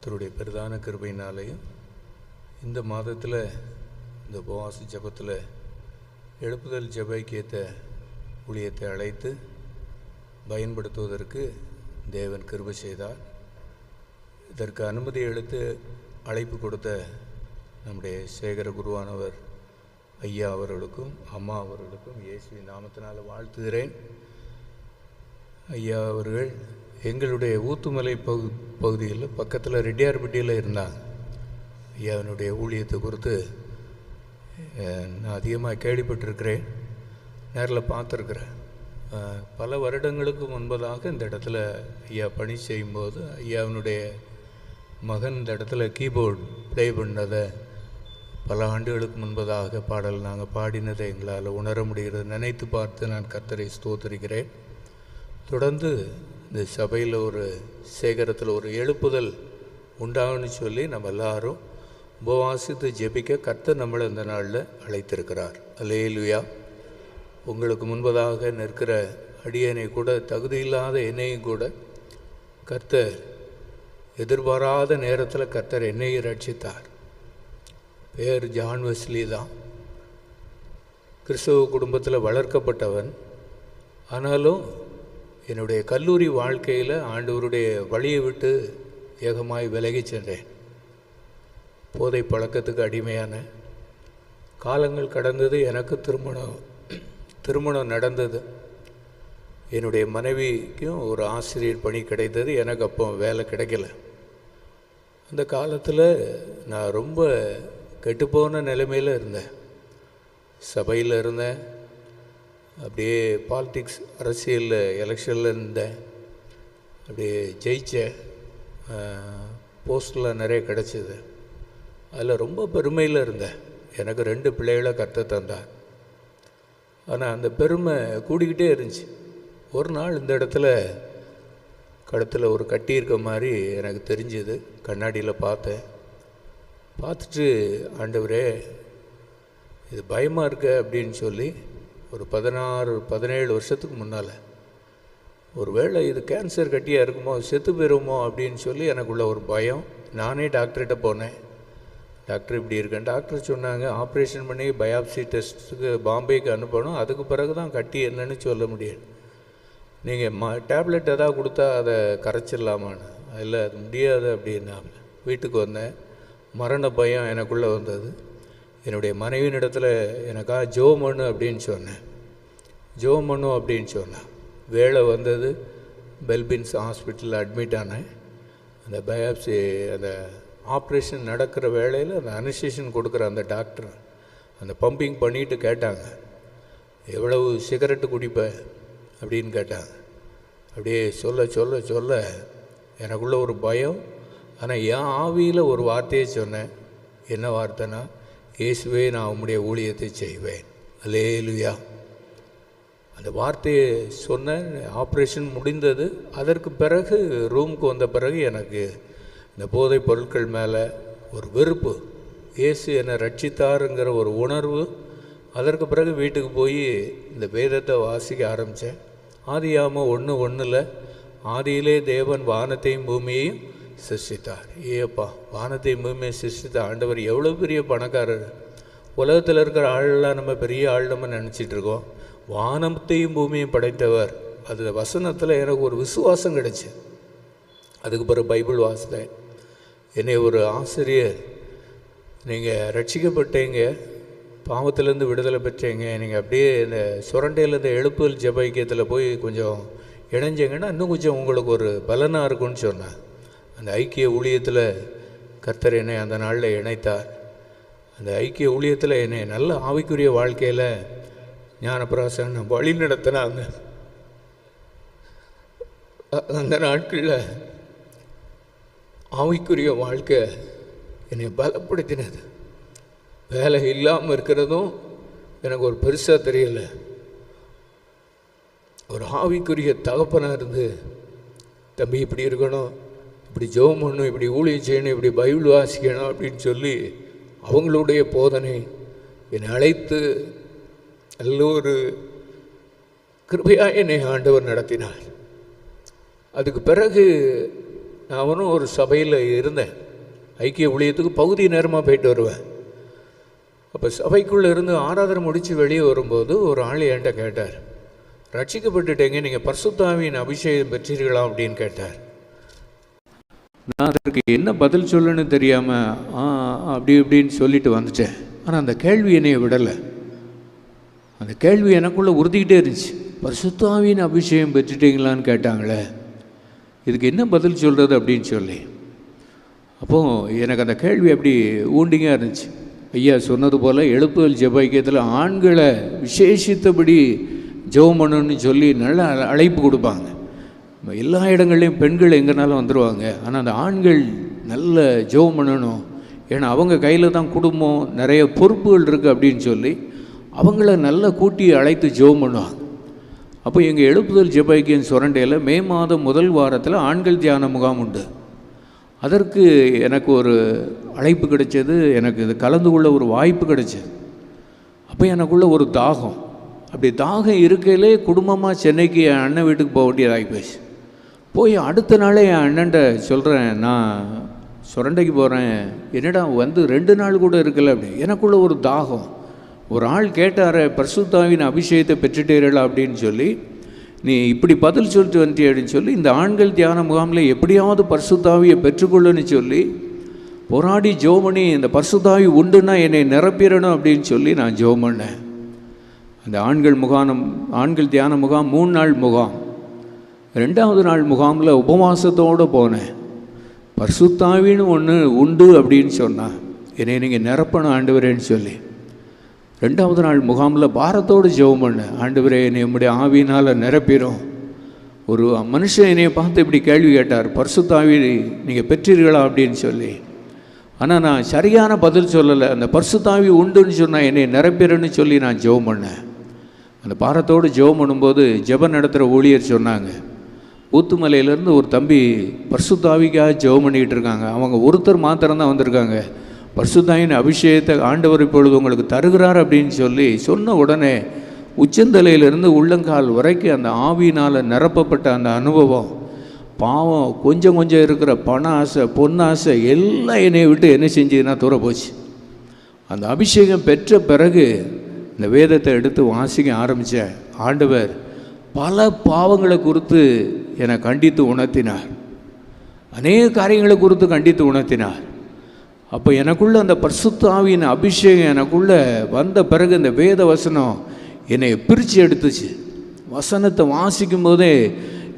கர்த்தருடைய பெரிதான கிருபையினாலேயும் இந்த மாதத்தில் இந்த உபவாச ஜெபத்தில் எழுப்புதல் ஜெபைக்கேற்ற ஊழியத்தை அழைத்து பயன்படுத்துவதற்கு தேவன் கிருபை செய்தார். இதற்கு அனுமதி அளித்து அழைப்பு கொடுத்த நம்முடைய சேகர குருவானவர் ஐயா அவர்களுக்கும் அம்மா அவர்களுக்கும் இயேசுவின் நாமத்தினால் வாழ்த்துகிறேன். ஐயா அவர்கள் எங்களுடைய ஊத்துமலை பகுதியில் பக்கத்தில் ரெட்டியார்பட்டியில் இருந்தாங்க. ஐயாவினுடைய ஊழியத்தை குறித்து நான் அதிகமாக கேள்விப்பட்டிருக்கிறேன், நேரில் பார்த்துருக்குறேன். பல வருடங்களுக்கு முன்பதாக இந்த இடத்துல ஐயா பணி செய்யும்போது ஐயாவினுடைய மகன் இந்த இடத்துல கீபோர்டு ப்ளே பண்ணதை பல ஆண்டுகளுக்கு முன்பதாக பாடல் நாங்கள் பாடினதை எங்களால் உணர முடிகிறது. நினைத்து பார்த்து நான் கர்த்தரை ஸ்தோத்திரிக்கிறேன். தொடர்ந்து இந்த சபையில் ஒரு சேகரத்தில் ஒரு எழுப்புதல் உண்டாகுன்னு சொல்லி நம்ம எல்லாரும் உபவாசித்து ஜெபிக்க கர்த்தர் நம்மளை இந்த நாளில் அழைத்திருக்கிறார். அல்லேலூயா. உங்களுக்கு முன்பதாக நிற்கிற அடியனை கூட, தகுதியில்லாத என்னையும் கூட கர்த்தர் எதிர்பாராத நேரத்தில் கர்த்தர் என்னையும் ரட்சித்தார். பேர் ஜான் வெஸ்லி தான். கிறிஸ்தவ குடும்பத்தில் வளர்க்கப்பட்டவன். ஆனாலும் என்னுடைய கல்லூரி வாழ்க்கையில் ஆண்டவருடைய வழியை விட்டு ஏகமாய் விலகி சென்றேன். போதை பழக்கத்துக்கு அடிமையான காலங்கள் கடந்தது. எனக்கு திருமணம் நடந்தது. என்னுடைய மனைவிக்கும் ஒரு ஆசிரியர் பணி கிடைத்தது. எனக்கு அப்போ வேலை கிடைக்கல. அந்த காலத்தில் நான் ரொம்ப கெட்டுப்போன நிலைமையில் இருந்தேன். சபையில் இருந்தேன், அப்படியே பாலிட்டிக்ஸ் அரசியலில் எலெக்ஷனில் இருந்தேன், அப்படியே ஜெயித்தேன், போஸ்டெலாம் நிறைய கிடச்சிது. அதில் ரொம்ப பெருமையில் இருந்தேன். எனக்கு 2 பிள்ளைகளை கர்த்தர் தந்தார். ஆனால் அந்த பெருமை கூடிக்கிட்டே இருந்துச்சு. ஒரு நாள் இந்த இடத்துல கழுத்தில் ஒரு கட்டி இருக்க மாதிரி எனக்கு தெரிஞ்சுது. கண்ணாடியில் பார்த்தேன். பார்த்துட்டு, ஆண்டவரே இது பயமாக இருக்க அப்படின்னு சொல்லி ஒரு 16-17 வருஷத்துக்கு முன்னால் ஒரு வேளை இது கேன்சர் கட்டியாக இருக்குமோ, செத்து போயிருமோ அப்படின்னு சொல்லி எனக்குள்ள ஒரு பயம். நானே டாக்டர்கிட்ட போனேன். டாக்டர் இப்படி இருக்கேன். டாக்டர் சொன்னாங்க, ஆப்ரேஷன் பண்ணி பயாப்சி டெஸ்ட்டுக்கு பாம்பேக்கு அனுப்பணும், அதுக்கு பிறகு தான் கட்டி என்னன்னு சொல்ல முடியும். நீங்கள் டேப்லெட் எதாவது கொடுத்தா அதை கரைச்சிடலாமான்னு. இல்லை, அது முடியாது அப்படின்னா வீட்டுக்கு வந்தேன். மரண பயம் எனக்குள்ளே வந்தது. என்னுடைய மனைவியின் இடத்துல எனக்காக ஜெபம் பண்ணு அப்படின்னு சொன்னேன். ஜெபம் பண்ணு அப்படின்னு சொன்னேன். வேலை வந்தது. பெல்பின்ஸ் ஹாஸ்பிட்டலில் அட்மிட் ஆனேன். அந்த பயாப்சி அந்த ஆப்ரேஷன் நடக்கிற வேளையில் அந்த அனஸ்தீசியா கொடுக்குற அந்த டாக்டர் அந்த பம்பிங் பண்ணிட்டு கேட்டாங்க, எவ்வளவு சிகரெட்டு குடிப்ப அப்படின்னு கேட்டாங்க. அப்படியே சொல்ல சொல்ல சொல்ல எனக்குள்ள ஒரு பயம். ஆனால் என் ஆவியில் ஒரு வார்த்தையை சொன்னேன். என்ன வார்த்தைனா, இயேசுவே நான் உம்முடைய ஊழியத்தை செய்வேன். அல்லேலூயா. அந்த வார்த்தையை சொன்னேன். ஆப்ரேஷன் முடிந்தது. அதற்கு பிறகு ரூமுக்கு வந்த பிறகு எனக்கு இந்த போதைப் பொருட்கள் மேலே ஒரு வெறுப்பு, இயேசு என்னை ரட்சித்தாருங்கிற ஒரு உணர்வு. அதற்கு பிறகு வீட்டுக்கு போய் இந்த வேதத்தை வாசிக்க ஆரம்பித்தேன். ஆதியாகமம் 1:1 ஆதியிலே தேவன் வானத்தையும் பூமியையும் சிருஷ்டித்தார். ஏப்பா, வானத்தையும் பூமியை சிருஷ்டித்த ஆண்டவர் எவ்வளோ பெரிய பணக்காரர். உலகத்தில் இருக்கிற ஆளெல்லாம் நம்ம பெரிய ஆள் நம்ம நினச்சிட்ருக்கோம். வானத்தையும் பூமியும் படைத்தவர். அது வசனத்தில் எனக்கு ஒரு விசுவாசம் கிடச்சி. அதுக்கு பிறகு பைபிள் வாசித்தேன். என்னை ஒரு ஆசிரியர், நீங்கள் ரட்சிக்கப்பட்டீங்க, பாவத்திலேருந்து விடுதலை பெற்றீங்க, நீங்கள் அப்படியே இந்த சுரண்டையிலேருந்து எழுப்புதல் ஜெபைக்கியத்தில் போய் கொஞ்சம் இணைஞ்சிங்கன்னா இன்னும் கொஞ்சம் உங்களுக்கு ஒரு பலனாக இருக்கும்னு சொன்னேன். அந்த ஐக்கிய ஊழியத்தில் கர்த்தர் என்னை அந்த நாளில் இணைத்தார். அந்த ஐக்கிய ஊழியத்தில் என்னை நல்ல ஆவிக்குரிய வாழ்க்கையில் ஞானப்பிரகாசன் வழி நடத்தினாங்க. அந்த நாட்களில் ஆவிக்குரிய வாழ்க்கை என்னை பலப்படுத்தினது. வேலை இல்லாமல் இருக்கிறதும் எனக்கு ஒரு பெருசாக தெரியல. ஒரு ஆவிக்குரிய தகப்பனாக இருந்து, தம்பி இப்படி இருக்கணும், இப்படி ஜெபம் பண்ணணும், இப்படி ஊழியம் செய்யணும், இப்படி பைபிள் வாசிக்கணும் அப்படின்னு சொல்லி அவங்களுடைய போதனை என்னை அழைத்து நல்ல ஒரு கிருபையாக என்னை ஆண்டவர் நடத்தினார். அதுக்கு பிறகு அவனும் ஒரு சபையில் இருந்தேன். ஐக்கிய ஊழியத்துக்கு பகுதி நேரமாக போயிட்டு வருவேன். அப்போ சபைக்குள்ளே இருந்து ஆராதனை முடித்து வெளியே வரும்போது ஒரு ஆள் என்கிட்ட கேட்டார், ரட்சிக்கப்பட்டுட்டேங்க, நீங்கள் பரிசுத்த ஆவியின் அபிஷேகம் பெற்றீர்களா அப்படின்னு கேட்டார். நான் அதற்கு என்ன பதில் சொல்லணும்னு தெரியாமல் அப்படி இப்படின்னு சொல்லிட்டு வந்துட்டேன். ஆனால் அந்த கேள்வி என்னையை விடலை. அந்த கேள்வி எனக்குள்ளே உறுத்திக்கிட்டே இருந்துச்சு. பரிசுத்த ஆவியின் அபிஷேகம் பெற்றுட்டீங்களான்னு கேட்டாங்களே, இதுக்கு என்ன பதில் சொல்கிறது அப்படின்னு சொல்லி. அப்போது எனக்கு அந்த கேள்வி அப்படி ஊண்டிங்காக இருந்துச்சு. ஐயா சொன்னது போல் எழுப்புதல் ஜெப ஐக்கியத்தில் ஆண்களை விசேஷித்தபடி ஜெபம் பண்ணணும்னு சொல்லி நல்ல அழைப்பு கொடுப்பாங்க. எல்லா இடங்கள்லையும் பெண்கள் எங்கேனாலும் வந்துடுவாங்க. ஆனால் அந்த ஆண்கள் நல்ல ஜெபம் பண்ணணும், ஏன்னா அவங்க கையில் தான் குடும்பம், நிறைய பொறுப்புகள் இருக்குது அப்படின்னு சொல்லி அவங்கள நல்லா கூட்டி அழைத்து ஜெபம் பண்ணுவாங்க. அப்போ எங்கள் எழுப்புதல் ஜெப ஐக்கியம் சுரண்டையில் மே மாதம் முதல் வாரத்தில் ஆண்கள் தியான முகாம் உண்டு. அதற்கு எனக்கு ஒரு அழைப்பு கிடைச்சது, எனக்கு இது கலந்து கொள்ள ஒரு வாய்ப்பு கிடைச்சது. அப்போ எனக்குள்ள ஒரு தாகம், அப்படி தாகம் இருக்கையிலே குடும்பமாக சென்னைக்கு என் அண்ணன் வீட்டுக்கு போக வேண்டியதாகி போச்சு. போய் அடுத்த நாளே என் அண்ணன்ட்ட சொல்கிறேன், நான் சுரண்டைக்கு போகிறேன், என்னடா வந்து 2 நாள் கூட இருக்கல அப்படி. எனக்குள்ள ஒரு தாகம். ஒரு ஆள் கேட்டார், பரிசுத்த ஆவியின் அபிஷேகத்தை பெற்றுட்டீர்களா அப்படின்னு சொல்லி. நீ இப்படி பதில் சொல்லிட்டு வந்துட்டே அப்படின்னு சொல்லி இந்த ஆண்கள் தியான முகாமில் எப்படியாவது பரிசுத்த ஆவியை பெற்றுக்கொள்ளுன்னு சொல்லி போராடி ஜெபம் பண்ணி, இந்த பரிசுத்த ஆவி உண்டுன்னா என்னை நிரப்பிடணும் அப்படின்னு சொல்லி நான் ஜெபம் பண்ணேன். அந்த ஆண்கள் தியான முகாம் 3 நாள் முகாம். 2வது நாள் முகாமில் உபவாசத்தோடு போனேன். பரிசுத்த ஆவின்னு ஒன்று உண்டு அப்படின்னு சொன்னான், என்னை நீங்கள் நிரப்பணும் ஆண்டவரேன்னு சொல்லி. 2வது நாள் முகாமில் பாரத்தோடு ஜெபம் பண்ணேன், ஆண்டவரே என்னை நம்முடைய ஆவியினால் நிரப்பிடும். ஒரு மனுஷன் என்னை பார்த்து இப்படி கேள்வி கேட்டார், பரிசுத்த ஆவி நீங்கள் பெற்றீர்களா அப்படின்னு சொல்லி. ஆனால் நான் சரியான பதில் சொல்லலை. அந்த பரிசுத்த ஆவி உண்டுன்னு சொன்னால் என்னை நிரப்பிடுன்னு சொல்லி நான் ஜெபம் பண்ணேன். அந்த பாரத்தோடு ஜெபம் பண்ணும்போது ஜெபம் நடத்துகிற ஊழியர் சொன்னாங்க, ஊத்துமலையிலேருந்து ஒரு தம்பி பரிசுத்த ஆவிக்காக ஜெபம் பண்ணிக்கிட்டு இருக்காங்க, அவங்க ஒருத்தர் மாத்திரம்தான் வந்திருக்காங்க, பரிசுத்த ஆவியின் அபிஷேகத்தை ஆண்டவர் இப்பொழுது உங்களுக்கு தருகிறார் அப்படின்னு சொல்லி சொன்ன உடனே உச்சந்தலையிலிருந்து உள்ளங்கால் வரைக்கும் அந்த ஆவியினால் நிரப்பப்பட்ட அந்த அனுபவம், பாவம் கொஞ்சம் கொஞ்சம் இருக்கிற பண ஆசை, பொன்னாசை எல்லாம் என்னை விட்டு என்ன செஞ்சதுன்னா தூர போச்சு. அந்த அபிஷேகம் பெற்ற பிறகு இந்த வேதத்தை எடுத்து வாசிக்க ஆரம்பித்தேன். ஆண்டவர் பல பாவங்களை குறித்து என்னை கண்டித்து உணர்த்தினார், அநேக காரியங்களை குறித்து கண்டித்து உணர்த்தினார். அப்போ எனக்குள்ள அந்த பரிசுத்த ஆவியின் அபிஷேகம் எனக்குள்ளே வந்த பிறகு இந்த வேத வசனம் என்னை பிரித்து எடுத்துச்சு. வசனத்தை வாசிக்கும் போதே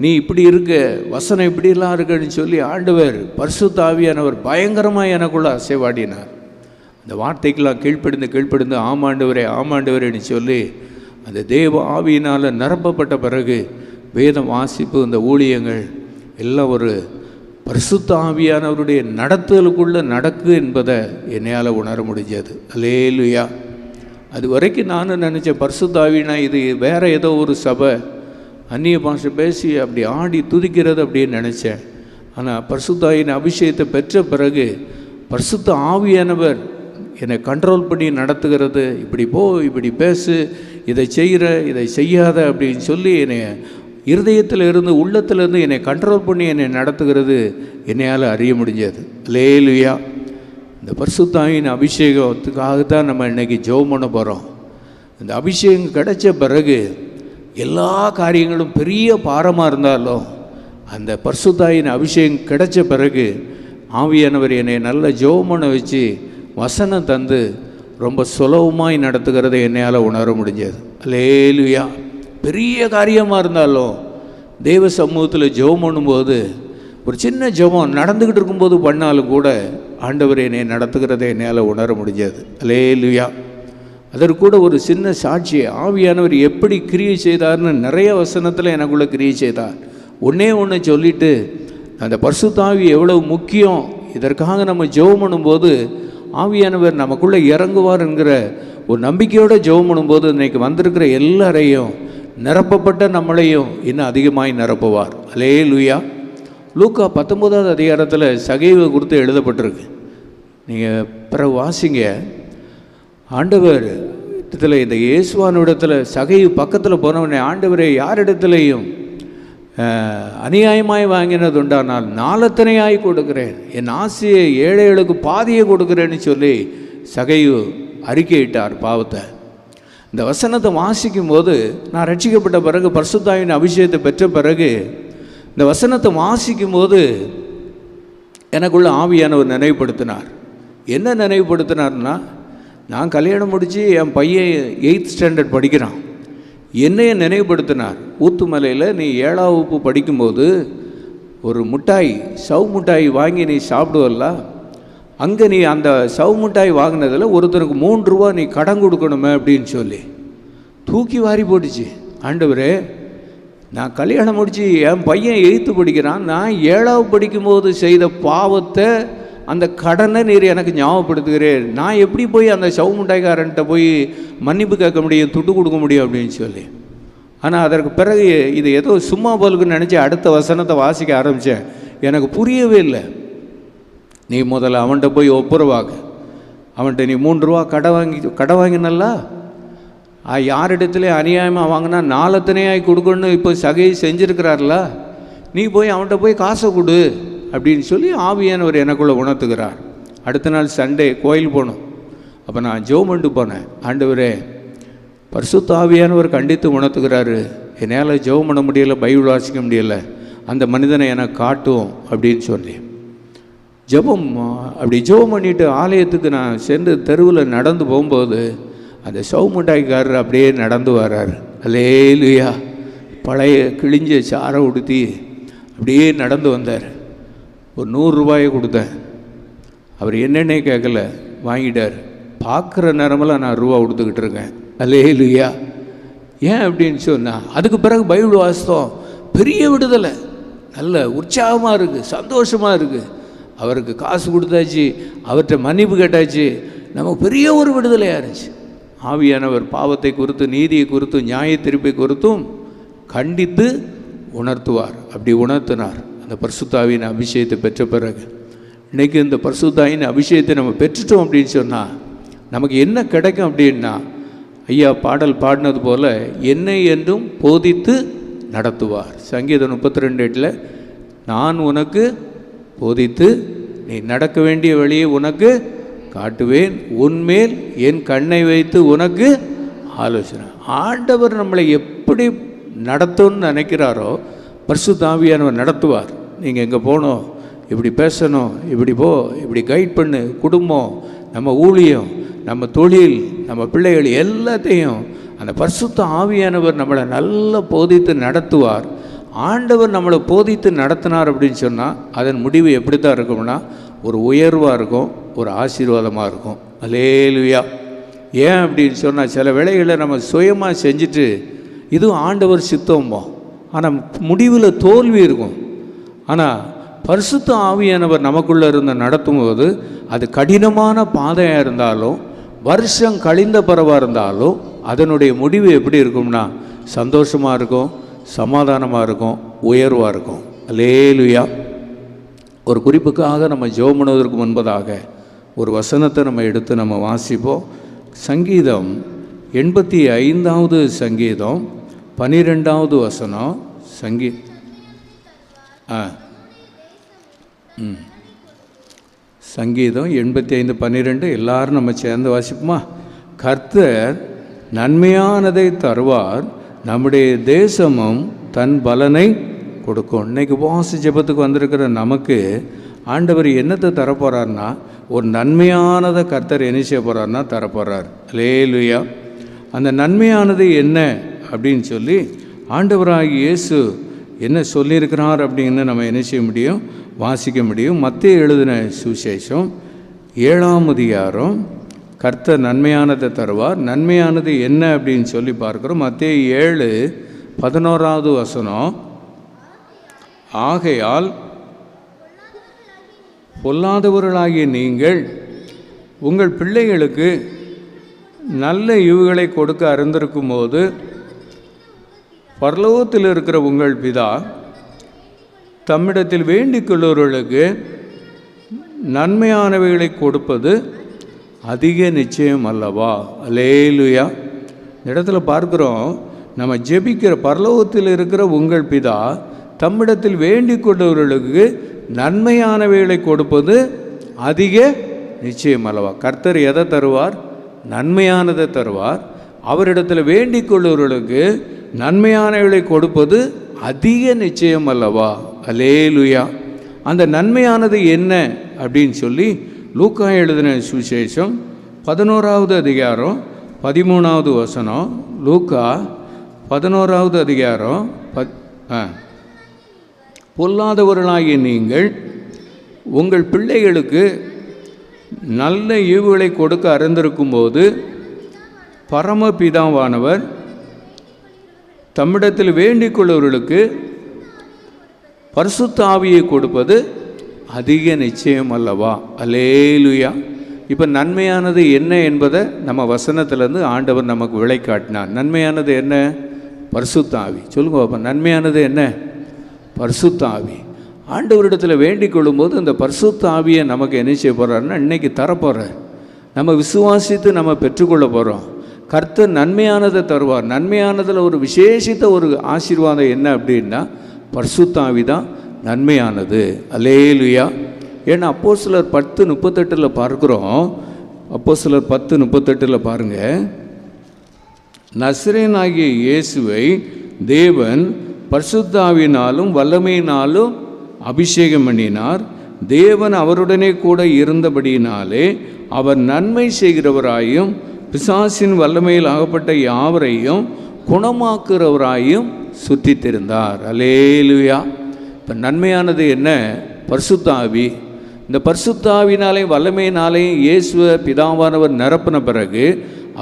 நீ இப்படி இருக்க, வசனம் இப்படிலாம் இருக்குன்னு சொல்லி ஆண்டவர் பரிசுத்த ஆவியானவர் பயங்கரமாக எனக்குள்ள அசைவாடினார். அந்த வார்த்தைக்கெல்லாம் கீழ்ப்படிந்து ஆமாண்டவரே ஆமாண்டவரேன்னு சொல்லி அந்த தேவ ஆவியினால் நிரப்பப்பட்ட பிறகு வேதம் வாசிப்பு, இந்த ஊழியங்கள் எல்லாம் ஒரு பரிசுத்த ஆவியானவருடைய நடத்துதலுக்குள்ளே நடக்கு என்பதை என்னையால் உணர முடிஞ்சது. அல்லேலூயா. அது வரைக்கும் நானும் நினச்சேன் பரிசுத்த ஆவினா இது வேறு ஏதோ ஒரு சபை, அந்நிய பாஷை பேசி அப்படி ஆடி துதிக்கிறது அப்படின்னு நினச்சேன். ஆனால் பரிசுத்த ஆவியின் அபிஷேகத்தை பெற்ற பிறகு பரிசுத்த ஆவியானவர் என்னை கண்ட்ரோல் பண்ணி நடத்துகிறது. இப்படி போ, இப்படி பேசு, இதை செய்கிற, இதை செய்யாத அப்படின்னு சொல்லி என்னை இருதயத்தில் இருந்து உள்ளத்திலேருந்து என்னை கண்ட்ரோல் பண்ணி என்னை நடத்துகிறது என்னையால் அறிய முடிஞ்சது. அல்லேலூயா. இந்த பரிசுத்த ஆவியின் அபிஷேகத்துக்காகத்தான் நம்ம இன்றைக்கி ஜெபம் பண்ண போகிறோம். இந்த அபிஷேகம் கிடைச்ச பிறகு எல்லா காரியங்களும் பெரிய பாரமாக இருந்தாலும் அந்த பரிசுத்த ஆவியின் அபிஷேகம் கிடைச்ச பிறகு ஆவியானவர் என்னை நல்ல ஜெபம் பண்ண வச்சு வசனம் தந்து ரொம்ப சுலபமாய் நடத்துகிறதை என்னையால் உணர முடிஞ்சது. அல்லேலூயா. பெரிய காரியமாக இருந்தாலும் தெய்வ சமூகத்தில் ஜெபம் பண்ணும்போது ஒரு சின்ன ஜெபம் நடந்துக்கிட்டு இருக்கும்போது பண்ணாலும் கூட ஆண்டவர் என்னை நடத்துகிறதை என்னால் உணர முடிஞ்சது. அல்லேலூயா. அதற்கு கூட ஒரு சின்ன சாட்சி, ஆவியானவர் எப்படி கிரியை செய்தார்னு நிறைய வசனத்தில் எனக்குள்ளே கிரியை செய்தார். ஒன்றே ஒன்று சொல்லிவிட்டு, அந்த பரிசுத்த ஆவி எவ்வளவு முக்கியம், இதற்காக நம்ம ஜெபம் பண்ணும்போது ஆவியானவர் நமக்குள்ளே இறங்குவார் என்கிற ஒரு நம்பிக்கையோடு ஜெபம் பண்ணும்போது இன்றைக்கி வந்திருக்கிற எல்லாரையும் நிரப்பப்பட்ட நம்மளையும் இன்னும் அதிகமாய் நிரப்புவார். அல்லேலூயா. லூக்கா 19வது அதிகாரத்தில் சகைவை குறித்து எழுதப்பட்டிருக்கு. நீங்கள் பிறகு வாசிங்க. ஆண்டவர் இடத்துல, இந்த இயேசுவானிடத்தில் சகை பக்கத்தில் போனவனே, ஆண்டவரே யாரிடத்துலையும் அநியாயமாய் வாங்கினது உண்டானால் நாலத்தனையாய் கொடுக்கிறேன், என் ஆசையை ஏழைகளுக்கு பாதியை கொடுக்குறேன்னு சொல்லி சகையு அறிக்கையிட்டார் பாவத்தை. இந்த வசனத்தை வாசிக்கும் போது, நான் ரட்சிக்கப்பட்ட பிறகு பரிசுத்தாவின் அபிஷேகத்தை பெற்ற பிறகு இந்த வசனத்தை வாசிக்கும் போது எனக்குள்ள ஆவியானவர் நினைவுபடுத்தினார். என்ன நினைவுபடுத்தினார்னா, நான் கல்யாணம் முடித்து என் பையன் 8th ஸ்டாண்டர்ட் படிக்கிறான். என்னைய நினைவுபடுத்தினார். ஊத்துமலையில் நீ 7ஆம் வகுப்பு படிக்கும்போது ஒரு மிட்டாய், சவு மிட்டாய் வாங்கி நீ சாப்பிடுவல்ல, அங்கே நீ அந்த சவு மிட்டாய் வாங்கினதில் ஒருத்தருக்கு 3 ரூபா நீ கடன் கொடுக்கணுமே அப்படின்னு சொல்லி தூக்கி வாரி போட்டுச்சு. ஆண்டவரே, நான் கல்யாணம் முடித்து என் பையன் 8th படிக்கிறான், நான் 7ஆவது படிக்கும்போது செய்த பாவத்தை, அந்த கடனை நீர் எனக்கு ஞாபகப்படுத்துகிறேன். நான் எப்படி போய் அந்த சவு மிட்டாய்க்காரன்ட்ட போய் மன்னிப்பு கேட்க முடியும், துட்டு கொடுக்க முடியும் அப்படின்னு சொல்லி. ஆனால் அதற்கு பிறகு இது ஏதோ சும்மா போலுக்குன்னு நினச்சி அடுத்த வசனத்தை வாசிக்க ஆரம்பித்தேன். எனக்கு புரியவே இல்லை. நீ முதல்ல அவன்கிட்ட போய் ஒப்புரவாக்கு, அவன்கிட்ட நீ 3 ரூபா கடை வாங்கினல்ல, யாரிடத்துலேயும் அநியாயமாக வாங்கினா நாலத்தனையாய் கொடுக்கணும்னு இப்போ சகையை செஞ்சுருக்கிறார்ல, நீ போய் அவன்கிட்ட போய் காசை கொடு அப்படின்னு சொல்லி ஆவியானவர் எனக்குள்ளே உணர்த்துகிறார். அடுத்த நாள் சண்டே கோயில் போனோம். அப்போ நான் ஜெபம் பண்ணிட்டு போனேன். ஆண்டவரே, பரிசுத்த ஆவியானவர் கண்டித்து உணர்த்துகிறாரு, என்னால் ஜெபம் பண்ண முடியலை, பைபிள் வாசிக்க முடியலை, அந்த மனிதனை எனக்கு காட்டும் அப்படின்னு சொல்லி அப்படி ஜெபம் பண்ணிவிட்டு ஆலயத்துக்கு நான் சென்று தெருவில் நடந்து போகும்போது அந்த சவு மிட்டாய்க்காரர் அப்படியே நடந்து வர்றார். அல்லேலூயா. பழைய கிழிஞ்ச சாரை உடுத்தி அப்படியே நடந்து வந்தார். ஒரு 100 ரூபாயை கொடுத்தேன். அவர் என்னென்னே கேட்கல, வாங்கிட்டார். பார்க்குற நேரமெல்லாம் நான் ரூபா கொடுத்துக்கிட்டு இருக்கேன். அல்லேலூயா. ஏன் அப்படின்னு சொன்னால், அதுக்கு பிறகு பைபிள் வாசித்தோம், பெரிய விடுதலை, நல்ல உற்சாகமாக இருக்குது, சந்தோஷமாக இருக்குது. அவருக்கு காசு கொடுத்தாச்சு, அவர்கிட்ட மன்னிப்பு கேட்டாச்சு, நமக்கு பெரிய ஒரு விடுதலையாக இருந்துச்சு. ஆவியானவர் பாவத்தை குறித்து, நீதியை குறித்து, நியாய தீர்ப்பை குறித்தும் கண்டித்து உணர்த்துவார். அப்படி உணர்த்தினார் அந்த பரிசுத்தாவின் அபிஷேகத்தை பெற்ற பிறகு. இன்றைக்கி இந்த பரிசுத்தாவின் அபிஷேகத்தை நம்ம பெற்றுட்டோம் அப்படின்னு சொன்னால் நமக்கு என்ன கிடைக்கும் அப்படின்னா, ஐயா பாடல் பாடினது போல் என்னை என்றும் போதித்து நடத்துவார். சங்கீதம் 32:8 நான் உனக்கு போதித்து நீ நடக்க வேண்டிய வழியை உனக்கு காட்டுவேன், உன்மேல் என் கண்ணை வைத்து உனக்கு ஆலோசனை. ஆண்டவர் நம்மளை எப்படி நடத்தும்னு நினைக்கிறாரோ பரிசுத்த ஆவியானவர் நடத்துவார். நீங்கள் எங்கே போகணும், இப்படி பேசணும், இப்படி போ, இப்படி கைட் பண்ணு, குடும்பம், நம்ம ஊழியம், நம்ம தொழில், நம்ம பிள்ளைகள் எல்லாத்தையும் அந்த பரிசுத்த ஆவியானவர் நம்மளை நல்லா போதித்து நடத்துவார். ஆண்டவர் நம்மளை போதித்து நடத்தினார் அப்படின்னு சொன்னால் அதன் முடிவு எப்படி தான் இருக்கும்னா, ஒரு உயர்வாக இருக்கும், ஒரு ஆசீர்வாதமாக இருக்கும். அல்லேலூயா. ஏன் அப்படின்னு சொன்னால், சில வேளைகளில் நம்ம சுயமாக செஞ்சுட்டு இதுவும் ஆண்டவர் சித்தமோ, ஆனால் முடிவில் தோல்வி இருக்கும். ஆனால் பரிசுத்த ஆவியானவர் நமக்குள்ளே இருந்து நடத்தும் போது அது கடினமான பாதையாக இருந்தாலும், வருஷம் கழிந்த பிறவாக இருந்தாலும், அதனுடைய முடிவு எப்படி இருக்கும்னா சந்தோஷமாக இருக்கும், சமாதானமாக இருக்கும், உயர்வாக இருக்கும். அல்லேலூயா. ஒரு குறிப்புக்காக நம்ம ஜெபம் பண்ணுவதற்கு முன்பதாக ஒரு வசனத்தை நம்ம எடுத்து நம்ம வாசிப்போம். சங்கீதம் 85வது சங்கீதம் 12வது வசனம். சங்கீதம் 85:12 எல்லாரும் நம்ம சேர்ந்து வாசிப்போமா? கர்த்தர் நன்மையானதை தருவார், நம்முடைய தேசமும் தன் பலனை கொடுக்கும். இன்றைக்கி உபவாச ஜெபத்துக்கு வந்திருக்கிற நமக்கு ஆண்டவர் என்னத்தை தரப்போகிறார்னா, ஒரு நன்மையானதை கர்த்தர் என்ன செய்ய போகிறார்னா தரப்போகிறார். அல்லேலூயா. அந்த நன்மையானது என்ன அப்படின்னு சொல்லி ஆண்டவராகிய இயேசு என்ன சொல்லியிருக்கிறார் அப்படின்னு நம்ம என்ன செய்ய முடியும், வாசிக்க முடியும். மத்தேயு எழுதின சுவிசேஷம் 7ஆம் அதிகாரம். கர்த்தர் நன்மையானதை தருவார், நன்மையானது என்ன அப்படின்னு சொல்லி பார்க்குறோம். மத்தேயு 7:11வது வசனம். ஆகையால் பொல்லாதவர்களாகிய நீங்கள் உங்கள் பிள்ளைகளுக்கு நல்ல ஈவுகளை கொடுக்க அறிந்திருக்கும் போது பரலோகத்தில் இருக்கிற உங்கள் பிதா தம்மிடத்தில் வேண்டிக் கொள்ளுவர்களுக்கு நன்மையானவைகளை கொடுப்பது அதிக நிச்சயம் அல்லவா? அல்லேலூயா. இந்த இடத்துல பார்க்குறோம், நம்ம ஜெபிக்கிற பரலோகத்தில் இருக்கிற உங்கள் பிதா தம்மிடத்தில் வேண்டிக் கொண்டவர்களுக்கு நன்மையானவைகளை கொடுப்பது அதிக நிச்சயம் அல்லவா. கர்த்தர் எதை தருவார்? நன்மையானதை தருவார். அவரிடத்தில் வேண்டிக் கொள்ளுவர்களுக்கு நன்மையானவைகளை கொடுப்பது அதிக நிச்சயம் அல்லவா. அல்லேலூயா. அந்த நன்மையானது என்ன அப்படின்னு சொல்லி லூக்கா எழுதின சுவிசேஷம் 11வது அதிகாரம் 13வது வசனம். லூக்கா 11வது அதிகாரம் பொல்லாதவர்களாகிய நீங்கள் உங்கள் பிள்ளைகளுக்கு நல்ல ஈவுகளை கொடுக்க அறிந்திருக்கும் போது பரமபிதாவானவர் தம்மிடத்தில் வேண்டிக் கொள்ளுவர்களுக்கு பரிசுத்த ஆவியை கொடுப்பது அதிக நிச்சயம் அல்லவா. அல்லேலூயா. இப்போ நன்மையானது என்ன என்பதை நம்ம வசனத்திலேருந்து ஆண்டவர் நமக்கு விளக்காட்டினார். நன்மையானது என்ன? பரிசுத்த ஆவி. சொல்லுங்க பாப்பா, நன்மையானது என்ன? பரிசுத்த ஆவி. ஆண்டவரிடத்தில் வேண்டிக் கொள்ளும்போது அந்த பரிசுத்த ஆவியை நமக்கு என்ன செய்ய போகிறாருன்னா இன்றைக்கி தரப்போகிறார். நம்ம விசுவாசித்து நம்ம பெற்றுக்கொள்ள போகிறோம். கர்த்தர் நன்மையானதை தருவார். நன்மையானதில் ஒரு விசேஷித்த ஒரு ஆசீர்வாதம் என்ன அப்படின்னா பரிசுத்த ஆவி தான் நன்மையானது. அல்லேலூயா. ஏன்னா அப்போஸ்தலர் 10:38 பார்க்குறோம். அப்போஸ்தலர் 10:38 பாருங்கள். நசரேயனாகிய இயேசுவை தேவன் பரிசுத்த ஆவியினாலும் வல்லமையினாலும் அபிஷேகம் பண்ணினார். தேவன் அவருடனே கூட இருந்தபடியினாலே அவர் நன்மை செய்கிறவராயும் பிசாசின் வல்லமையில் ஆகப்பட்ட யாவரையும் குணமாக்குறவராயும் சுற்றி திரிந்தார். அல்லேலூயா. இப்போ நன்மையானது என்ன? பரிசுத்த ஆவி. இந்த பரிசுத்த ஆவினாலே வல்லமையினாலேயும் இயேசுவை பிதாவானவர் நிரப்பின பிறகு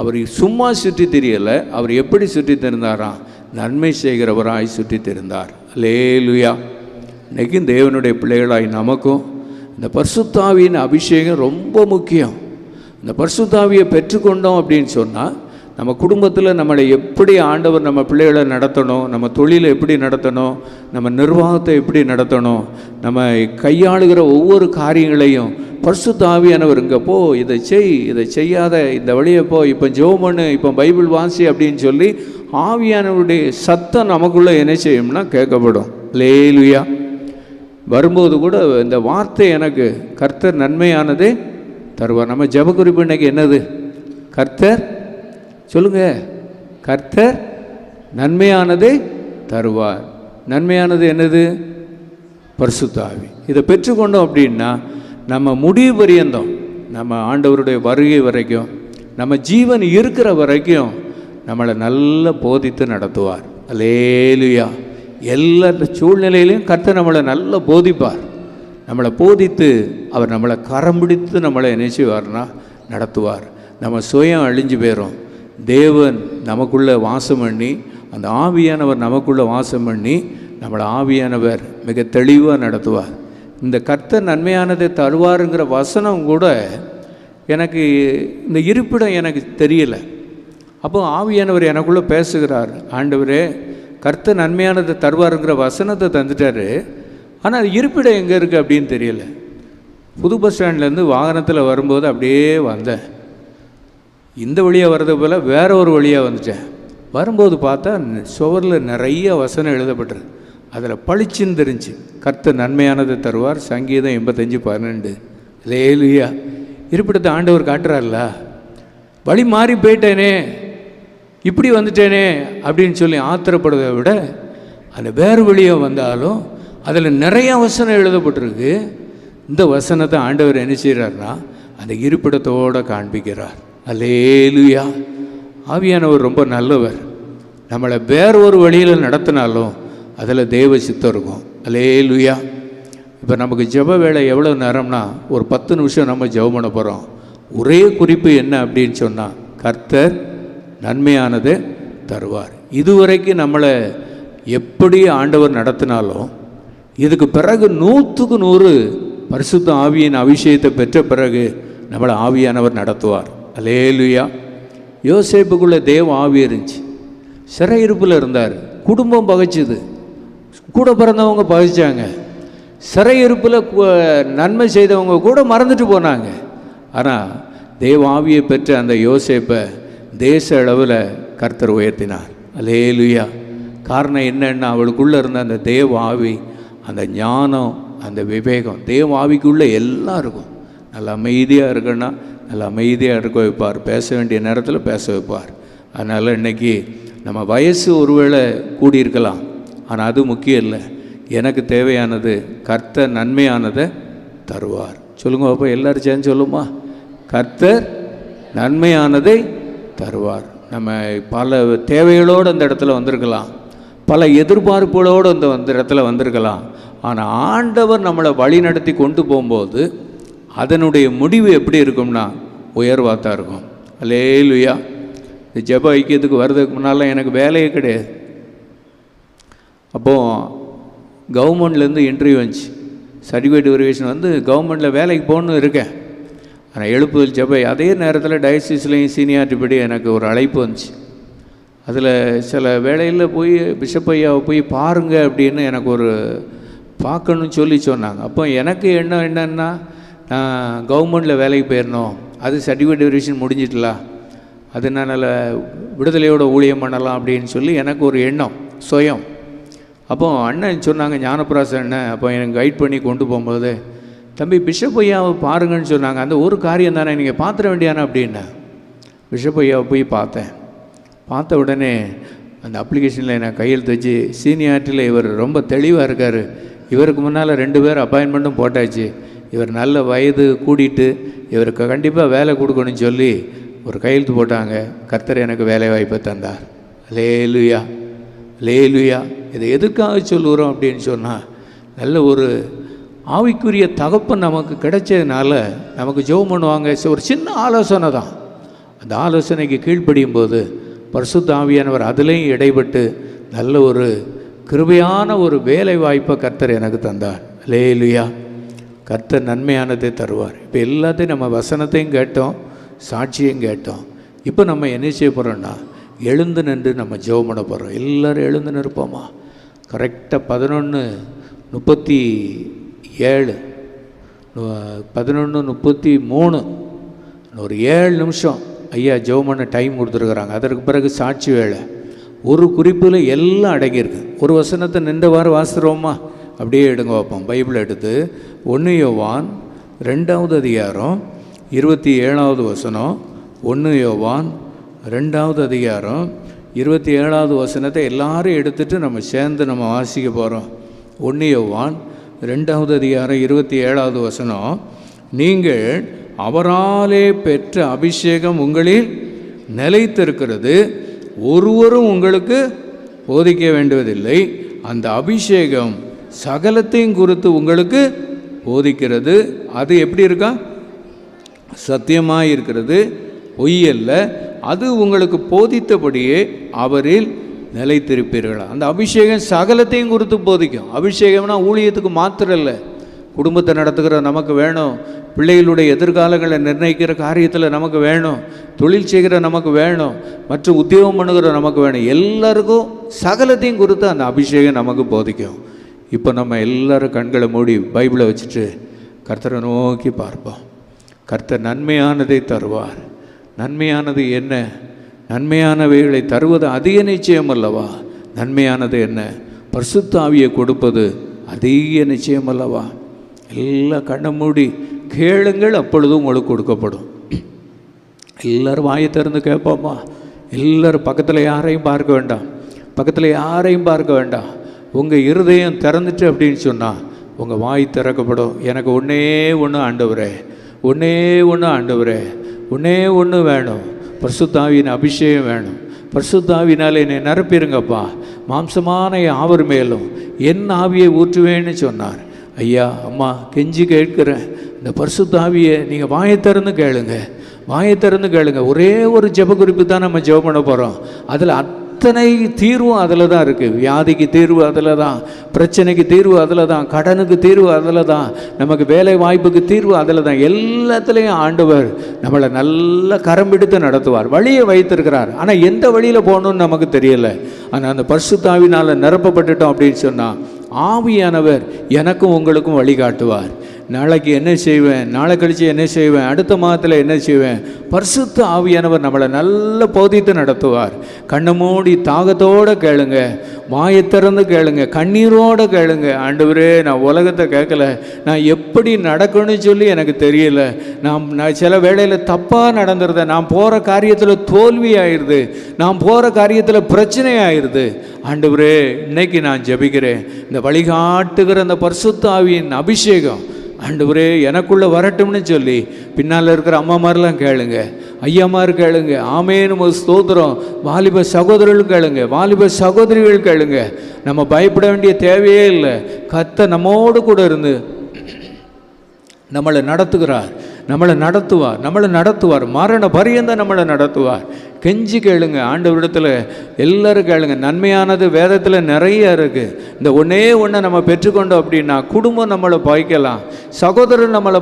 அவர் சும்மா சுற்றி திரியலை. அவர் எப்படி சுற்றி திரிந்தாராம்? நன்மை செய்கிறவராய் சுற்றி திரிந்தார். அல்லேலூயா. இன்றைக்கும் தேவனுடைய பிள்ளைகளாய் நமக்கும் இந்த பரிசுத்த ஆவியின் அபிஷேகம் ரொம்ப முக்கியம். இந்த பரிசுத்த ஆவியை பெற்றுக்கொண்டோம் அப்படின்னு சொன்னால் நம்ம குடும்பத்தில் நம்மளை எப்படி ஆண்டவர் நம்ம பிள்ளைகளை நடத்தணும், நம்ம தொழிலை எப்படி நடத்தணும், நம்ம நிர்வாகத்தை எப்படி நடத்தணும், நம்ம கையாளுகிற ஒவ்வொரு காரியங்களையும் பரிசுத்த ஆவியானவர் இங்கே போ, இதை செய், இதை செய்யாத, இந்த வழியை போ, இப்போ ஜெபம் பண்ணு, இப்போ பைபிள் வாசி அப்படின்னு சொல்லி ஆவியானவருடைய சத்தம் நமக்குள்ளே என்ன செய்யும்னா கேட்கப்படும். அல்லேலூயா. வரும்போது கூட இந்த வார்த்தை எனக்கு கர்த்தர் நன்மையானதே தருவார். நம்ம ஜெப குறிப்பு இன்னைக்கு என்னது? கர்த்தர் சொல்லுங்க, கர்த்தர் நன்மையானதை தருவார். நன்மையானது என்னது? பரிசுத்த ஆவி. இதை பெற்றுக்கொண்டோம் அப்படின்னா நம்ம முடிவு பரியந்தம், நம்ம ஆண்டவருடைய வருகை வரைக்கும், நம்ம ஜீவன் இருக்கிற வரைக்கும் நம்மளை நல்லா போதித்து நடத்துவார். அல்லேலூயா. எல்லா சூழ்நிலையிலையும் கர்த்தர் நம்மளை நல்லா போதிப்பார். நம்மளை போதித்து அவர் நம்மளை கரம் பிடித்து நம்மளை என்ன செய்வார்னா நடத்துவார். நம்ம சுயம் அழிஞ்சு போயிடும். தேவன் நமக்குள்ளே வாசம் பண்ணி, அந்த ஆவியானவர் நமக்குள்ளே வாசம் பண்ணி நம்மளை ஆவியானவர் மிக தெளிவாக நடத்துவார். இந்த கர்த்தர் நன்மையானதை தருவாருங்கிற வசனம் கூட எனக்கு இந்த இருப்பிடம் எனக்கு தெரியலை. அப்போ ஆவியானவர் எனக்குள்ளே பேசுகிறார். ஆண்டவரே, கர்த்தர் நன்மையானதை தருவாருங்கிற வசனத்தை தந்துட்டார். ஆனால் இருப்பிடம் எங்கே இருக்குது அப்படின்னு தெரியல. புது பஸ் ஸ்டாண்ட்லேருந்து வாகனத்தில் வரும்போது அப்படியே வந்தேன். இந்த வழியாக வர்றது போல் வேற ஒரு வழியாக வந்துட்டேன். வரும்போது பார்த்தா சுவரில் நிறைய வசனம் எழுதப்பட்டிருக்கு. அதில் பளிச்சுன்னு தெரிஞ்சு கர்த்தர் நன்மையானதை தருவார். சங்கீதம் 85:12. அல்லேலூயா. இருப்பிடத்தை ஆண்டவர் காட்டுறாருல. வழி மாறி போயிட்டேனே, இப்படி வந்துட்டேனே அப்படின்னு சொல்லி ஆத்திரப்படுவதை விட அந்த வேறு வழியாக வந்தாலும் அதில் நிறைய வசனம் எழுதப்பட்டிருக்கு. இந்த வசனத்தை ஆண்டவர் என்ன செய்கிறார்னா அந்த இருப்பிடத்தோடு காண்பிக்கிறார். அல்லேலூயா. ஆவியானவர் ரொம்ப நல்லவர். நம்மளை வேற ஒரு வழியில் நடத்தினாலும் அதில் தேவ சித்தம் இருக்கும். அல்லேலூயா. இப்போ நமக்கு ஜெப வேலை எவ்வளோ நேரம்னா ஒரு 10 நிமிஷம் நம்ம ஜெபம் பண்ண போகிறோம். ஒரே குறிப்பு என்ன அப்படின்னு சொன்னால் கர்த்தர் நன்மையானதை தருவார். இதுவரைக்கும் நம்மளை எப்படி ஆண்டவர் நடத்தினாலும் இதுக்கு பிறகு 100க்கு 100 பரிசுத்த ஆவியின் அபிஷேகத்தை பெற்ற பிறகு நம்மளை ஆவியானவர் நடத்துவார். அல்லேலூயா. யோசேப்புக்குள்ளே தேவ ஆவி இருந்துச்சு. சிறையிருப்பில் இருந்தார். குடும்பம் பகைச்சுது, கூட பிறந்தவங்க பகைச்சாங்க. சிறையிருப்பில் நன்மை செய்தவங்க கூட மறந்துட்டு போனாங்க. ஆனால் தேவ ஆவியை பெற்ற அந்த யோசேப்பை தேச அளவில் கர்த்தர் உயர்த்தினார். அல்லேலூயா. காரணம் என்னென்னா அவளுக்குள்ளே இருந்த அந்த தேவ ஆவி, அந்த ஞானம், அந்த விவேகம். தேவ ஆவிக்குள்ளே எல்லாம் இருக்கும். நல்லா அமைதியாக இருக்குன்னா நல்லா அமைதியாக இருக்க வைப்பார், பேச வேண்டிய நேரத்தில் பேச வைப்பார். அதனால் இன்றைக்கி நம்ம வயசு ஒருவேளை கூடியிருக்கலாம், ஆனால் அது முக்கியம் இல்லை. எனக்கு தேவையானது கர்த்தர் நன்மையானதை தருவார். சொல்லுங்க அப்போ எல்லோரும் சேர்ந்து சொல்லுமா, கர்த்தர் நன்மையானதை தருவார். நம்ம பல தேவைகளோடு அந்த இடத்துல வந்திருக்கலாம், பல எதிர்பார்ப்புகளோடு அந்த இடத்துல வந்திருக்கலாம். ஆனால் ஆண்டவர் நம்மளை வழி நடத்தி கொண்டு போகும்போது அதனுடைய முடிவு எப்படி இருக்கும்னா உயர்வாக தான் இருக்கும். அல்லேலூயா. இந்த ஜெப ஐக்கியத்துக்கு வர்றதுக்கு முன்னால் எனக்கு வேலையே கிடையாது. அப்போது கவர்மெண்ட்லேருந்து இன்டர்வியூ வந்துச்சு, சர்டிஃபிகேட் வெரிஃபிகேஷன் வந்து கவர்மெண்ட்டில் வேலைக்கு போகணுன்னு இருக்கேன். ஆனால் எழுப்புதல் ஜெப அதே நேரத்தில் டயசிஸ்லேயும் சீனியாரிட்டி படி எனக்கு ஒரு அழைப்பு வந்துச்சு. அதில் சில வேலையில் போய் பிஷப் ஐயாவை போய் பாருங்கள் அப்படின்னு எனக்கு ஒரு பார்க்கணுன்னு சொல்லி சொன்னாங்க. அப்போ எனக்கு என்னென்னா நான் கவர்மெண்ட்டில் வேலைக்கு போயிடணும், அது சர்டிஃபிகேட் வெரிஃபிகேஷன் முடிஞ்சிட்டலாம், அதனால் விடுதலையோட ஊழியம் பண்ணலாம் அப்படின்னு சொல்லி எனக்கு ஒரு எண்ணம், சுயம். அப்போ அண்ணன் சொன்னாங்க, ஞானப்பிராச அண்ணன், அப்போ எனக்கு கைட் பண்ணி கொண்டு போகும்போது, தம்பி பிஷப் ஐயாவை பாருங்கன்னு சொன்னாங்க, அந்த ஒரு காரியம் தானே நீங்கள் பார்த்துட வேண்டியானே அப்படின்னா. பிஷப் ஐயாவை போய் பார்த்தேன். பார்த்த உடனே அந்த அப்ளிகேஷனில் நான் கையெழுத்து வச்சு, சீனியாரிட்டியில் இவர் ரொம்ப தெளிவாக இருக்கார், இவருக்கு முன்னால் 2 பேர் அப்பாயின்மெண்ட்டும் போட்டாச்சு, இவர் நல்ல வயது கூட்டிகிட்டு இவருக்கு கண்டிப்பாக வேலை கொடுக்கணும்னு சொல்லி ஒரு கையெழுத்து போட்டாங்க. கர்த்தர் எனக்கு வேலை வாய்ப்பை தந்தார். அல்லேலூயா, அல்லேலூயா. இதை எதுக்காக சொல்லுகிறோம் அப்படின்னு சொன்னால், நல்ல ஒரு ஆவிக்குரிய தகப்பன் நமக்கு கிடைச்சதுனால நமக்கு ஜெபம் பண்ணுவாங்க. ஒரு சின்ன ஆலோசனை தான், அந்த ஆலோசனைக்கு கீழ்ப்படியும் போது பரிசுத்த ஆவியானவர் அதுலேயும் இடைப்பட்டு நல்ல ஒரு கிருபையான ஒரு வேலை வாய்ப்பை கர்த்தர் எனக்கு தந்தார். அல்லேலூயா. கர்த்தர் நன்மையானதை தருவார். இப்போ எல்லாத்தையும் நம்ம வசனத்தையும் கேட்டோம், சாட்சியும் கேட்டோம். இப்போ நம்ம என்ன செய்ய போகிறோன்னா, எழுந்து நின்று நம்ம ஜெபம் பண்ண போகிறோம். எல்லோரும் எழுந்து நிற்போமா? கரெக்டாக 11:37 11:33 ஒரு 7 நிமிஷம் ஐயா ஜெபம் பண்ண டைம் கொடுத்துருக்குறாங்க. அதற்கு பிறகு சாட்சி வேலை. ஒரு குறிப்பில் எல்லாம் அடங்கியிருக்கு. ஒரு வசனத்தை நின்றவாறு வாசிக்கிறோமா? அப்படியே எடுங்க வைப்போம். பைபிள் எடுத்து 1 யோவான் 2வது அதிகாரம் 27வது வசனம். 1 யோவான் 2வது அதிகாரம் 27வது வசனத்தை எல்லாரும் எடுத்துகிட்டு நம்ம சேர்ந்து நம்ம வாசிக்க போகிறோம். 1 யோவான் 2வது அதிகாரம் 27வது வசனம். நீங்கள் அவராலே பெற்ற அபிஷேகம் உங்களில் நிலைத்திருக்கிறது, ஒருவரும் உங்களுக்கு போதிக்க வேண்டுவதில்லை. அந்த அபிஷேகம் சகலத்தையும் குறித்து உங்களுக்கு போதிக்கிறது. அது எப்படி இருக்கா? சத்தியமாக இருக்கிறது, பொய்யல்ல. அது உங்களுக்கு போதித்தபடியே அவரில் நிலைத்திருப்பீர்களா. அந்த அபிஷேகம் சகலத்தையும் குறித்து போதிக்கும். அபிஷேகம்னா ஊழியத்துக்கு மாத்திரம் இல்லை, குடும்பத்தை நடத்துகிற நமக்கு வேணும், பிள்ளைகளுடைய எதிர்காலங்களை நிர்ணயிக்கிற காரியத்தில் நமக்கு வேணும், தொழில் செய்கிற நமக்கு வேணும், மற்றும் உத்தியோகம் பண்ணுகிற நமக்கு வேணும். எல்லாருக்கும் சகலத்தையும் குறித்து அந்த அபிஷேகம் நமக்கு போதிக்கும். இப்போ நம்ம எல்லோரும் கண்களை மூடி பைபிளை வச்சுட்டு கர்த்தரை நோக்கி பார்ப்போம். கர்த்தர் நன்மையானதை தருவார். நன்மையானது என்ன? நன்மையானவைகளை தருவது அதிக நிச்சயம் அல்லவா? நன்மையானது என்ன? பரிசுத்த ஆவியை கொடுப்பது அதிக நிச்சயம் அல்லவா? எல்லாம் கண்ணை மூடி கேளுங்கள், அப்பொழுது உங்களுக்கு கொடுக்கப்படும். எல்லோரும் வாயை திறந்து கேட்போமா? எல்லோரும் பக்கத்தில் யாரையும் பார்க்க வேண்டாம், பக்கத்தில் யாரையும் பார்க்க வேண்டாம். உங்கள் இருதயம் திறந்துட்டு அப்படின்னு சொன்னால் உங்கள் வாய் திறக்கப்படும். எனக்கு ஒன்றே ஒன்று ஆண்டவரே, ஒன்றே ஒன்று ஆண்டவரே, ஒன்றே ஒன்று வேணும், பரிசுத்த ஆவியின் அபிஷேகம் வேணும். பரிசுத்த ஆவியினால் என்னை நிரப்பிடுங்கப்பா, மாம்சமான யாவர் மேலும் என் ஆவியை ஊற்றுவேன்னு சொன்னார். ஐயா அம்மா கெஞ்சி கேட்குறேன், இந்த பரிசுத்த ஆவியை நீங்கள் வாயை திறந்து கேளுங்க, வாயை திறந்து கேளுங்க. ஒரே ஒரு ஜெப குறிப்பு தான் நம்ம ஜெபம் பண்ண போகிறோம். அதில் அத்தனை தீர்வும் அதில் தான் இருக்குது. வியாதிக்கு தீர்வு அதில் தான், பிரச்சனைக்கு தீர்வு அதில் தான், கடனுக்கு தீர்வு அதில் தான், நமக்கு வேலை வாய்ப்புக்கு தீர்வு அதில் தான். எல்லாத்துலேயும் ஆண்டவர் நம்மளை நல்ல கரம் பிடித்து நடத்துவார், வழியை வைத்திருக்கிறார். ஆனால் எந்த வழியில் போகணுன்னு நமக்கு தெரியலை. ஆனால் அந்த பரிசுத்த ஆவியினால் நிரப்பப்பட்டுட்டோம் அப்படின்னு சொன்னால் ஆவியானவர் எனக்கும் உங்களுக்கும் வழிகாட்டுவார். நாளைக்கு என்ன செய்வேன், நாளை கழித்து என்ன செய்வேன், அடுத்த மாதத்தில் என்ன செய்வேன். பரிசுத்த ஆவியானவர் நம்மளை நல்ல போதித்து நடத்துவார். கண்ணை மூடி தாகத்தோடு கேளுங்க, வாயை திறந்து கேளுங்க, கண்ணீரோடு கேளுங்க. ஆண்டவரே, நான் உலகத்தை கேட்கல, நான் எப்படி நடக்கணும்னு சொல்லி எனக்கு தெரியல, நான் சில வேளையில் தப்பாக நடந்துருதேன், நான் போகிற காரியத்தில் தோல்வி ஆயிடுது, நான் போகிற காரியத்தில் பிரச்சனை ஆயிடுது. ஆண்டவரே, இன்னைக்கு நான் ஜெபிக்கிறேன், இந்த வழிகாட்டுகிற அந்த பரிசுத்த ஆவியின் அபிஷேகம் ஆண்டவரே எனக்குள்ளே வரட்டும்னு சொல்லி பின்னால் இருக்கிற அம்மாமாரெலாம் கேளுங்க, ஐயாமார் கேளுங்க. ஆமேன்னு ஸ்தோத்திரம். வாலிப சகோதரர்கள் கேளுங்க, வாலிப சகோதரிகள் கேளுங்க. நம்ம பயப்பட வேண்டிய தேவையே இல்லை. கர்த்தர் நம்மோடு கூட இருந்து நம்மளை நடத்துகிறார், நம்மளை நடத்துவார், மரண பரியந்தான் நம்மளை நடத்துவார். கெஞ்சி கேளுங்க ஆண்டவரிடத்தில், எல்லோரும் கேளுங்க. நன்மையானது வேதத்தில் நிறைய இருக்குது. இந்த ஒன்றே ஒன்றை நம்ம பெற்றுக்கொண்டோம் அப்படின்னா குடும்பம் நம்மளை பகைக்கலாம், சகோதரர் நம்மளை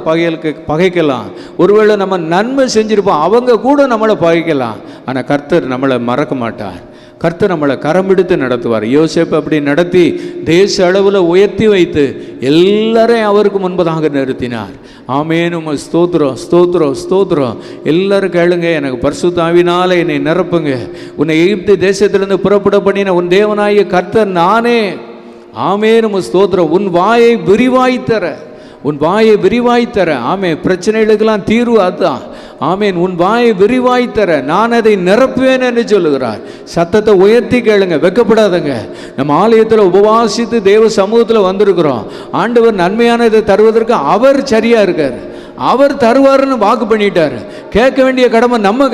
பகைக்கலாம், ஒருவேளை நம்ம நன்மை செஞ்சுருப்போம் அவங்க கூட நம்மளை பகைக்கலாம். ஆனால் கர்த்தர் நம்மளை மறக்க மாட்டார். கர்த்தர் நம்மளை கரம் பிடித்து நடத்துவார். யோசேப்பு அப்படி நடத்தி தேச அளவில் உயர்த்தி வைத்து எல்லாரையும் அவருக்கு முன்பதாக நிறுத்தினார். ஆமேன். ஸ்தோத்திரம், ஸ்தோத்திரம், ஸ்தோத்திரம். எல்லாரும் கேளுங்க, எனக்கு பரிசுத்த ஆவியினால என்னை நிரப்புங்க. உன்னை எகிப்து தேசத்திலிருந்து புறப்பட பண்ணின உன் தேவனாகிய கர்த்தர் நானே. ஆமேன். ஸ்தோத்திரம். உன் வாயை விரிவாய்த்தர. ஆமே, பிரச்சனைகளுக்கெல்லாம் தீர்வு அதுதான். ஆமேன். உன் வாயை விரிவாய்த்தர, நான் அதை நிரப்புவேன் என்று சொல்லுகிறார். சத்தத்தை உயர்த்தி கேளுங்க, வெக்கப்படாதங்க. நம்ம ஆலயத்தில் உபவாசித்து தேவ சமூகத்தில் வந்திருக்கிறோம். ஆண்டவர் நன்மையானதை தருவதற்கு அவர் சரியா இருக்கார். அவர் தருவாருன்னு வாக்கு பண்ணிட்டார். கேட்க வேண்டிய கடமை நம்ம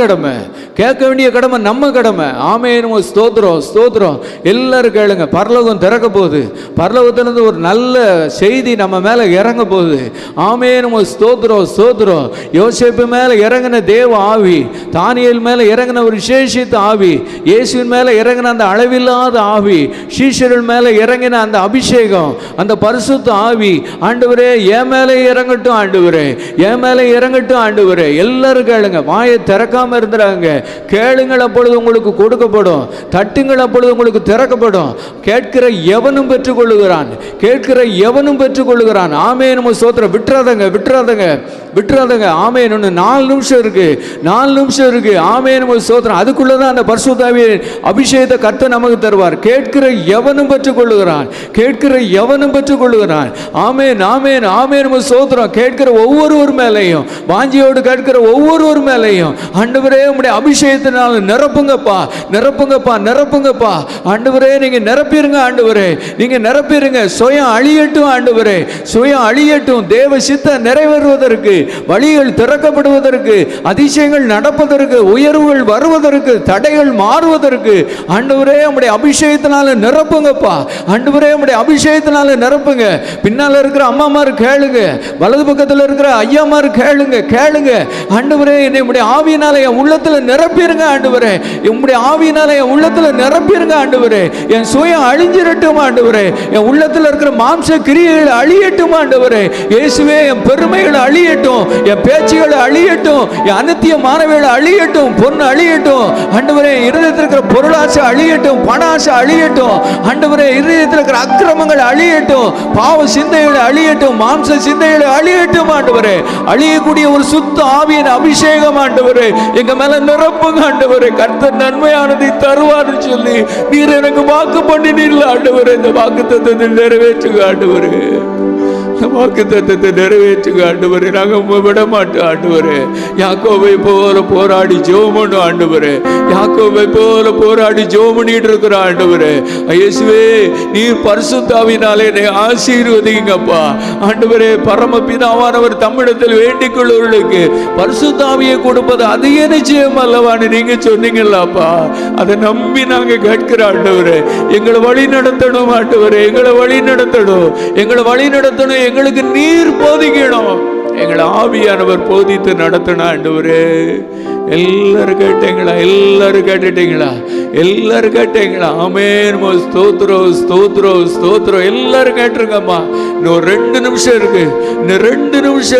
கடமை. ஆமேன். ஸ்தோத்திரம், ஸ்தோத்திரம். எல்லாரும் கேளுங்க, பரலோகம் திறக்க போகுது. பரலோகத்திலிருந்து ஒரு நல்ல செய்தி நம்ம மேலே இறங்க போகுது. ஆமேன். ஸ்தோத்திரம், ஸ்தோத்திரம். யோசேப்பு மேலே இறங்கின தேவ ஆவி, தானியேல் மேலே இறங்கின ஒரு விசேஷித்த ஆவி, இயேசுவின் மேலே இறங்கின அந்த அளவில்லாத ஆவி, சீஷர்கள் மேலே இறங்கின அந்த அபிஷேகம், அந்த பரிசுத்த ஆவி ஆண்டவரே என் மேலே இறங்கட்டும், ஆண்டவரே என் மேலே இறங்கட்டும், ஆண்டவரே. எல்லாரும் கேளுங்க, வாயை திறக்காம இருந்துறாங்க. கேளுங்கள், அப்பொழுது உங்களுக்கு கொடுக்கப்படும். தட்டுங்கள், அப்பொழுது உங்களுக்கு திறக்கப்படும். கேட்கிற எவனும் பெற்றுக்கொள்ளுகிறான். ஆமேன். ஸ்தோத்திரம். விட்டுறாதங்க. ஆமேன். 4 நிமிஷம் இருக்கு. ஆமேன். ஸ்தோத்திரம். அதுக்குள்ளதான் அந்த பரிசுத்த ஆவியின் அபிஷேகத்தை கர்த்தர் நமக்கு தருவார். கேட்கிற எவனும் பெற்றுக்கொள்ளுகிறான். ஆமேன், ஆமேன், ஆமேன். ஸ்தோத்திரம். கேட்கிற ஒவ்வொருவர் மேலையும், வாஞ்சியோடு கேட்கிற ஒவ்வொருவர் மேலையும் ஆண்டவரே உம்முடைய அபிஷேகத்தினால் நிரப்புங்கப்பா. ஆண்டவரே நீங்க நிரப்பிருங்க. நீங்க நிரப்பிருங்க. சுயம் அழியட்டும். தேவ சித்தம் நிறைவேறுவதற்கு, வழிகள் திறக்கப்படுவதற்கு, அதிசயங்கள் நடப்பதற்கு, உயர்வுகள் வருவதற்கு, தடைகள் மாறுவதற்கு ஆண்டவரே உம்முடைய அபிஷேகத்தினால நிரப்புங்கப்பா. பின்னால இருக்கிற அம்மாமார் கேளுங்க, வலது பக்கத்தில் இருக்கிற ஐயாமார் கேளுங்க. ஆண்டவரே என்னை உம்முடைய ஆவியினால என் உள்ளத்துல நிரப்பிருங்க. ஆண்டவரே என் சுயம் அழிஞ்சிரட்டும். ஆண்டவரே என் உள்ளத்துல இருக்கிற மாம்ச கிரியைகள் அழியட்டும். ஆண்டவரே இயேசுவே என் பெருமைகள் அழியட்டும், என் பேச்சுகள் அழியட்டும், என் அநித்திய மானவைகள் அழியட்டும், பொண்ணு அழியட்டும். ஆண்டவரே இருதயத்தில் இருக்கிற பொருளாசை அழியட்டும், பண ஆசை அழியட்டும். ஆண்டவரே இருதயத்தில் இருக்கிற அக்கிரமங்கள் அழியட்டும், பாவ சிந்தைகள் அழியட்டும், மாம்ச சிந்தைகள் அழியட்டும். ஆண்டவரே அழியக்கூடிய ஒரு சுத்த ஆவியின் அபிஷேகம் ஆண்டவரே எங்க மேல நிரப்புங்க. ஆண்டவரே கர்த்தர் நன்மையானதை தருவார் சொல்லி நீர் எனக்கு வாக்கு பண்ணினீர்கள். ஆண்டவரே இந்த வாக்கு தத்தத்தை நிறைவேற்றுங்க. ஆண்டவரே நாங்கள் விட மாட்டோம். ஆண்டவரே யாக்கோபை போல போராடி ஜெபம் பண்ணும். ஆண்டவரே யாக்கோபை போல போராடி ஜெபம் பண்ணிட்டு இருக்கிற ஆண்டவரே இயேசுவே நீர் பரிசுத்த ஆவியினாலே என்னை ஆசீர்வதிங்கப்பா. ஆண்டவரே பரமபிதாவானவர் தம்மிடத்தில் வேண்டிக் கொள்ளுவர்களுக்கு பரிசுத்த ஆவியை கொடுப்பது அதிக நிச்சயம் அல்லவான்னு நீங்க சொன்னீங்களாப்பா. அதை நம்பி நாங்க கேட்கிற ஆண்டவரே எங்களை வழி நடத்தணும். ஆண்டவரே எங்களை வழி நடத்தணும். எங்களுக்கு நீர் போதிக்கணும். எங்களை ஆவியானவர் போதித்து நடத்தணும். ஆண்டவரே எல்லாரும் கேட்டீங்களா? ஆமென். ஸ்தோத்திரம். எல்லாரும் கேட்டுருங்கம்மா. இன்னும் 2 நிமிஷம்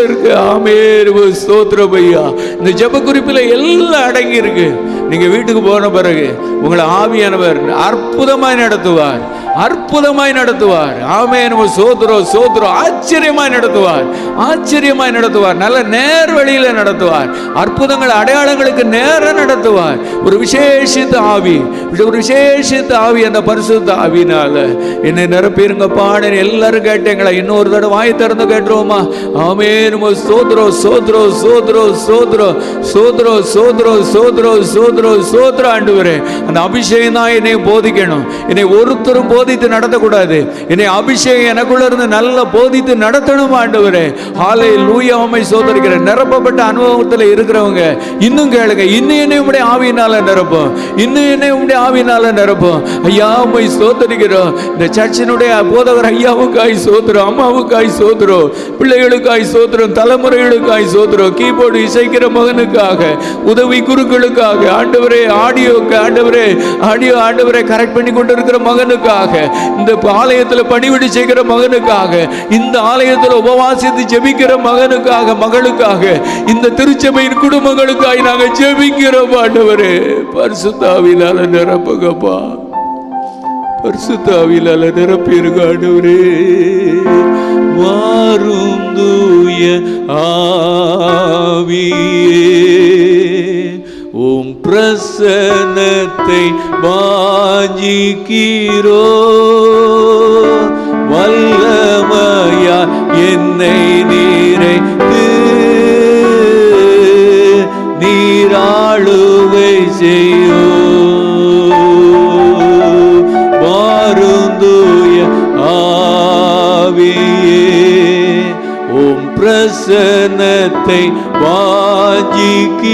இருக்கு. ஆமென். ஸ்தோத்திரம் ஐயா. இந்த ஜெப குறிப்பில் எல்லாம் அடங்கி இருக்கு. நீங்க வீட்டுக்கு போன பிறகு உங்களை ஆவியானவர் அற்புதமாய் நடத்துவார். அற்புதமாய் நடத்துவார். ஆமென். சோதரம் சோதரம். ஆச்சரியமாய் நடத்துவார், ஆச்சரியமாய் நடத்துவார். நல்ல நேர் வழியில நடத்துவார். அற்புதங்கள் அடையாளங்களுக்கு நேர நடத்துவார். ஒரு விசேஷித்த ஆவி, ஒரு விசேஷித்த ஆவி, அந்த பரிசுத்த ஆவினால என்னை நிரப்பிருங்கப்பா. எல்லாரும் கேட்டீங்களா? இன்னொரு தடவை வாய் திறந்து கேட்டுருவோமா? ஆமென். சோதரம் சோதரம் சோதரம் சோதரம் சோதரம் சோதரம் சோதரம் சோதரம் சோதரம். ஆண்டவரே, அந்த அபிஷேகம் தான் என்னை போதிக்கணும். என்னை ஒருத்தரும் போதித்து நடத்தக்கூடாது. என்னை அபிஷேகம் எனக்குள்ள இருந்து நல்லா போதித்து நடத்தணும் ஆண்டவரே. ஹல்லேலூயா. உம்மை சோதரிக்கிறேன். நிரப்பப்பட்ட அனுபவத்தில் இருக்கிறவங்க இன்னும் கேளுங்க. இன்னும் என்னை உம்முடைய ஆவியினால நிரப்பும், இன்னும் என்னை உம்முடைய ஆவியினால நிரப்பும். ஐயா, உம்மை சோதரிக்கிறோம். இந்த சர்ச்சினுடைய போதகர் ஐயாவுக்காய் சோதரம், அம்மாவுக்காய் சோதரம், பிள்ளைகளுக்காய் சோதரம், தலைமுறைகளுக்காய் சோதரம், கீபோர்டு இசைக்கிற மகனுக்காக, உதவி குருக்களுக்காக, ஆண்டவரே ஆடியோக்கு, ஆண்டவரே ஆடியோ ஆண்டவரை கரெக்ட் பண்ணி கொண்டு இருக்கிற மகனுக்காக, இந்த ஆலயத்தில் பணிவிடை செய்கிற மகனுக்காக, இந்த ஆலயத்தில் உபவாசித்து ஜெபிக்கிற மகனுக்காக, மகளுக்காக, இந்த திருச்சபையின் குடும்பங்களுக்காக நாங்கள் ஜெபிக்கிறோம் ஆண்டவரே. பரிசுத்த ஆவியால நிரப்புங்கப்பா, பரிசுத்த ஆவியால நிரப்பிருங்க ஆண்டவரே. வாரும் தூய ஆவியே, உம் பிரசன்னத்தை வாஞ்சிக்கிறோ. வல்லமையா என்னை நிறைத்து நீராளுவை செய்யோ. வாருந்தூய ஆவியே, உம் பிரசன்னத்தை வாஞ்சிக்கிறோ.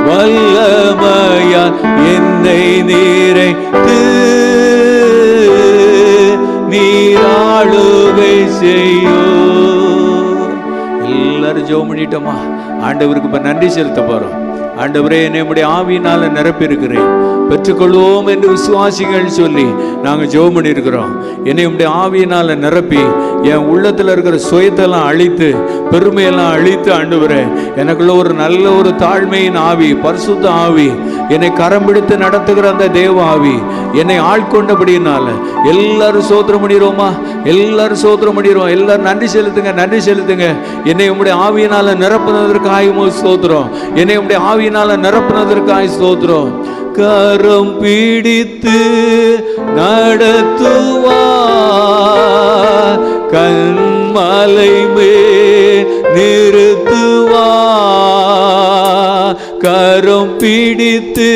வல்லமையால் என்னை நிறைத்து நீராளுகை செய்யோ. எல்லாரும் ஜெபம் பண்ணிட்டோமா? ஆண்டவருக்கு இப்ப நன்றி செலுத்த போறோம். ஆண்டவரே, என்னுடைய ஆவியினால நிரப்பி இருக்கிறேன், பெற்றுக்கொள்வோம் என்று விசுவாசிகள் சொல்லி நாங்கள் ஜெபம் பண்ணி இருக்கிறோம். என்னை உடைய ஆவியினால நிரப்பி என் உள்ளத்தில் இருக்கிற சுயத்தெல்லாம் அழித்து, பெருமையெல்லாம் அழித்து, ஆண்டவரே எனக்குள்ள ஒரு நல்ல ஒரு தாழ்மையின் ஆவி, பரிசுத்த ஆவி, என்னை கரம் பிடித்து நடத்துகிற அந்த தேவ ஆவி என்னை ஆட்கொண்டபடியினால எல்லாரும் சோத்திரம் பண்ணிடுவோமா? எல்லாரும் சோத்திரம் பண்ணிடுவோம். எல்லாரும் நன்றி செலுத்துங்க, நன்றி செலுத்துங்க. என்னை உடைய ஆவியினால நிரப்புனதற்காக ஸ்தோத்திரம். என்னை உடைய ஆவியினால நிரப்புனதற்காக ஸ்தோத்திரம். கரம் பிடித்து நடத்துவார், கண்மலை மேல் நிறுத்துவார். கரம் பிடித்து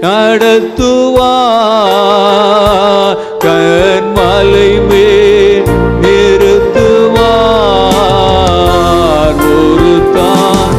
நடத்துவார், கண்மலை மேல் நிறுத்துவார். ஒரு தான்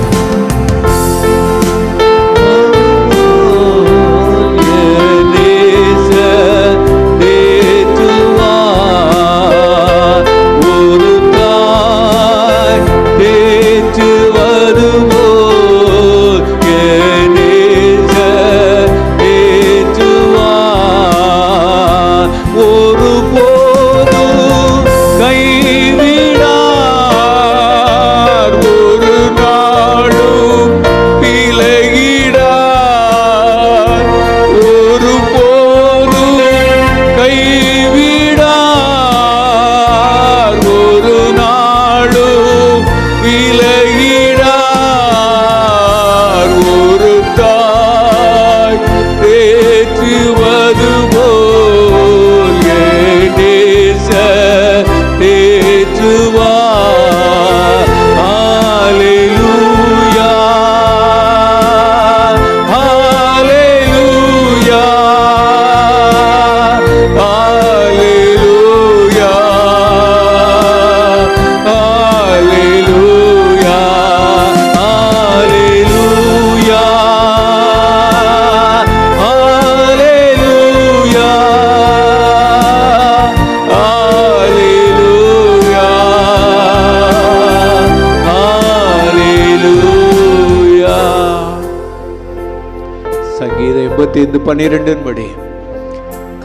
சங்கீதம் 85:12 படி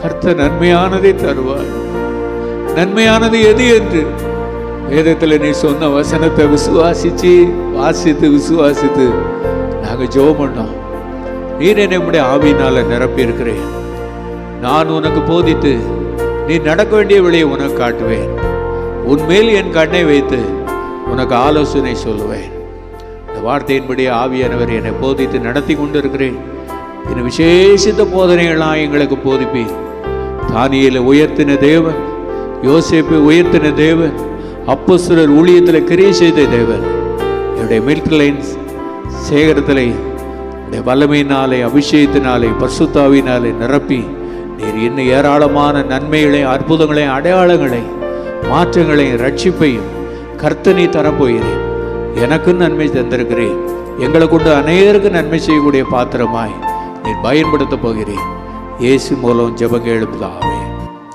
கர்த்தர் நன்மையானதை தருவார். நன்மையானது எது என்று வேதத்தில் நீ சொன்ன வசனத்தை விசுவாசித்து நாங்க ஜெபம் பண்ணோம். நீர் நம்முடைய ஆவியினால நிரப்பி இருக்கிறேன். நான் உனக்கு போதித்து நீ நடக்க வேண்டிய வழியை உனக்கு காட்டுவேன். உன்மேல் என் கண்ணை வைத்து உனக்கு ஆலோசனை சொல்லுவேன். இந்த வார்த்தையின்படி ஆவியானவர் என்னை போதித்து நடத்தி கொண்டிருக்கிறேன். இன்னும் விசேஷித்த போதனைகளாக எங்களுக்கு போதிப்பேன். தானியேலை உயர்த்தின தேவன், யோசேப்பை உயர்த்தின தேவன், அப்போஸ்தலர் ஊழியத்தில் கிரியை செய்த தேவன், என்னுடைய மில்க் லைன்ஸ் சேகரத்திலே உடைய வல்லமையினாலே, அபிஷேகத்தினாலே, பரிசுத்தாவினாலே நிரப்பி நீர் இன்னும் ஏராளமான நன்மைகளை, அற்புதங்களை, அடையாளங்களை, மாற்றங்களை, ரட்சிப்பையும் கர்த்தனை தரப்போகிறேன். எனக்கு நன்மை தந்திருக்கிறேன். எங்களை கொண்டு அநேகருக்கு நன்மை செய்யக்கூடிய பாத்திரமாய் நீ பயன்படுத்த போகிறேன். இயேசு மூலம் ஜெபம் கேளும்.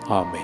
ஆமென்.